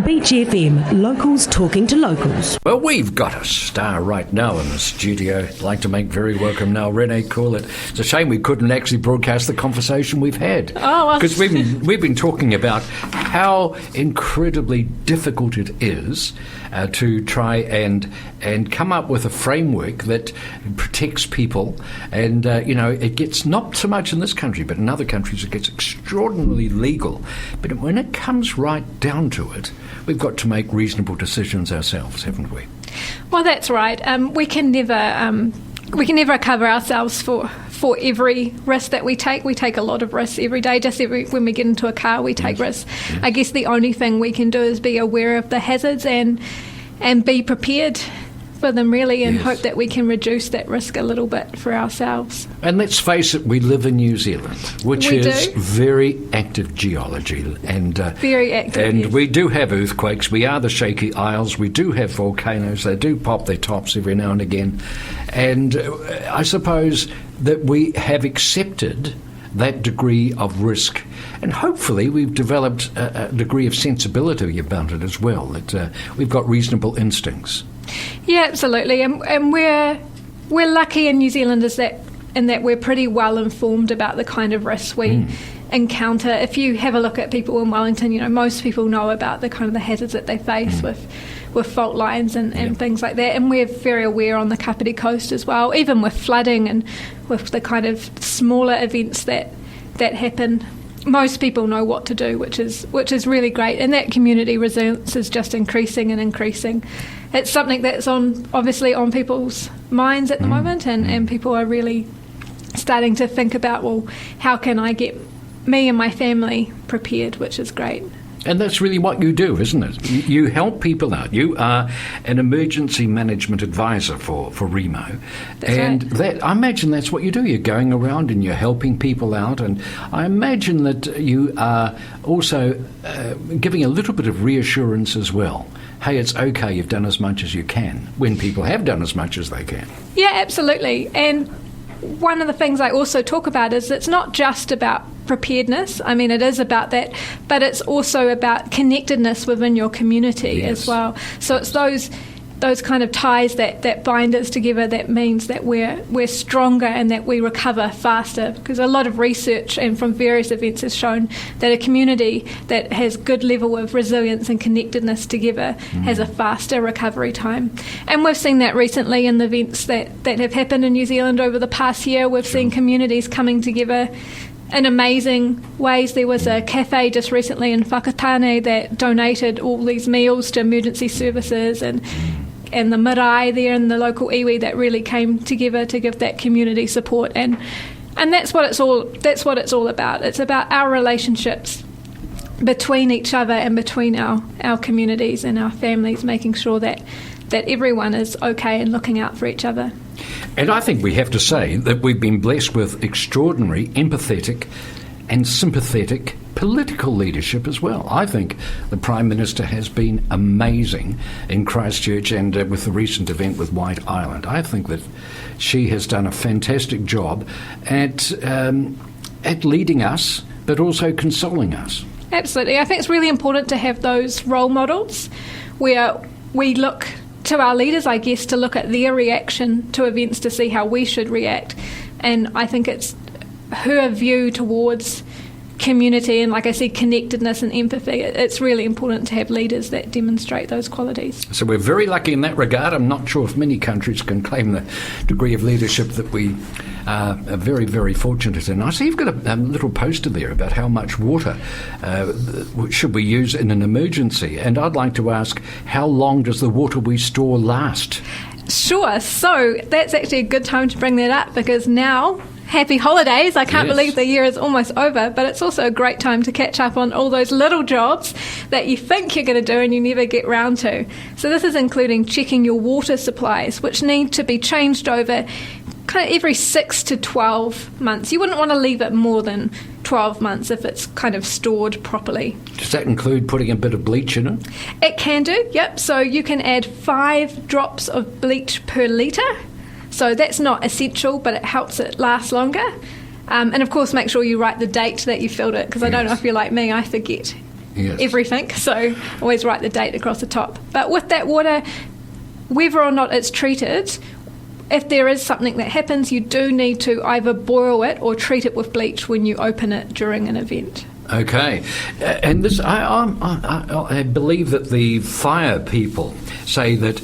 Beach FM, locals talking to locals. Well, we've got a star right now in the studio. I'd like to make very welcome now Renee Corlett. It's a shame we couldn't actually broadcast the conversation we've had. Because we've been talking about how incredibly difficult it is to try and come up with a framework that protects people. And, it gets not so much in this country, but in other countries it gets extraordinarily legal. But when it comes right down to it, we've got to make reasonable decisions ourselves, haven't we? Well, that's right. We can never cover ourselves for every risk that we take. We take a lot of risks every day. When we get into a car, we take risks. Yes. I guess the only thing we can do is be aware of the hazards and be prepared for them, really, and hope that we can reduce that risk a little bit for ourselves. And let's face it, we live in New Zealand, which is very active geology. And very active, and we do have earthquakes. We are the Shaky Isles. We do have volcanoes. They do pop their tops every now and again. And I suppose that we have accepted that degree of risk, and hopefully we've developed a degree of sensibility about it as well, that we've got reasonable instincts. Yeah, absolutely, and we're lucky in New Zealand in that we're pretty well informed about the kind of risks we encounter. If you have a look at people in Wellington, most people know about the hazards that they face with fault lines and things like that, and we're very aware on the Kapiti coast as well, even with flooding and with the kind of smaller events that happen. Most people know what to do, which is really great, and that community resilience is just increasing and increasing. It's something that's obviously on people's minds at the moment, and people are really starting to think about, well, how can I get me and my family prepared, which is great. And that's really what you do, isn't it? You help people out. You are an emergency management advisor for WREMO. That's right. I imagine that's what you do. You're going around and you're helping people out. And I imagine that you are also giving a little bit of reassurance as well. Hey, it's okay, you've done as much as you can, when people have done as much as they can. Yeah, absolutely. And one of the things I also talk about is it's not just about preparedness. I mean, it is about that, but it's also about connectedness within your community as well. So it's those kind of ties that bind us together that means that we're stronger and that we recover faster, because a lot of research and from various events has shown that a community that has good level of resilience and connectedness together has a faster recovery time. And we've seen that recently in the events that have happened in New Zealand over the past year. We've seen communities coming together in amazing ways. There was a cafe just recently in Whakatane that donated all these meals to emergency services, and the marae there in the local iwi that really came together to give that community support, and that's what it's all about. It's about our relationships between each other and between our communities and our families, making sure that everyone is okay and looking out for each other. And I think we have to say that we've been blessed with extraordinary, empathetic and sympathetic political leadership as well. I think the Prime Minister has been amazing in Christchurch and with the recent event with White Island. I think that she has done a fantastic job at leading us, but also consoling us. Absolutely. I think it's really important to have those role models where we look to our leaders, I guess, to look at their reaction to events to see how we should react. And I think it's her view towards community and, like I said, connectedness and empathy. It's really important to have leaders that demonstrate those qualities. So we're very lucky in that regard. I'm not sure if many countries can claim the degree of leadership that we are very, very fortunate in. I see you've got a little poster there about how much water should we use in an emergency. And I'd like to ask, how long does the water we store last? Sure. So that's actually a good time to bring that up, because now, happy holidays. I can't believe the year is almost over, but it's also a great time to catch up on all those little jobs that you think you're going to do and you never get round to. So this is including checking your water supplies, which need to be changed over kind of every 6 to 12 months. You wouldn't want to leave it more than 12 months if it's kind of stored properly. Does that include putting a bit of bleach in it? It can do, yep. So you can add 5 drops of bleach per litre. So that's not essential, but it helps it last longer. And of course, make sure you write the date that you filled it, because I don't know if you're like me, I forget everything, so always write the date across the top. But with that water, whether or not it's treated, if there is something that happens, you do need to either boil it or treat it with bleach when you open it during an event. Okay, and this, I believe that the fire people say that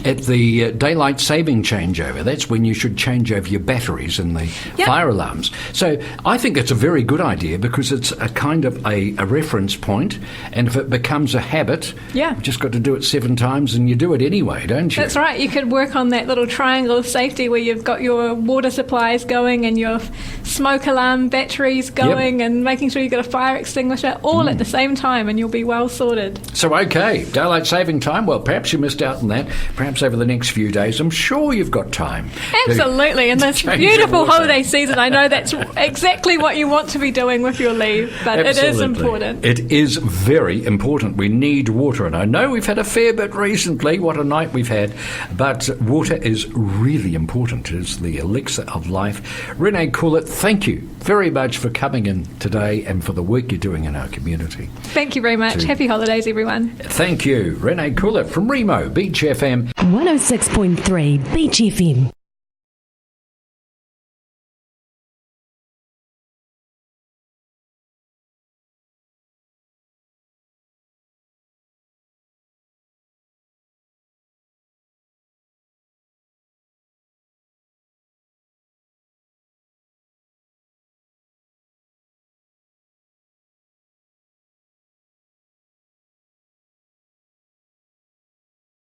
at the daylight saving changeover, that's when you should change over your batteries in the fire alarms. So I think it's a very good idea because it's a kind of a reference point, and if it becomes a habit, you've just got to do it 7 times and you do it anyway, don't you? That's right. You could work on that little triangle of safety where you've got your water supplies going and your smoke alarm batteries going and making sure you've got a fire extinguisher all at the same time, and you'll be well sorted. So, okay, daylight saving time, well, perhaps you missed out on that. Perhaps over the next few days, I'm sure you've got time. Absolutely. In this beautiful holiday season, I know that's exactly what you want to be doing with your leave, but it is important. It is very important. We need water, and I know we've had a fair bit recently. What a night we've had. But water is really important. It is the elixir of life. Renee Corlett, thank you very much for coming in today and for the work you're doing in our community. Thank you very much. Happy holidays, everyone. Thank you. Renee Corlett from WREMO, Beach FM. 106.3 Beach FM.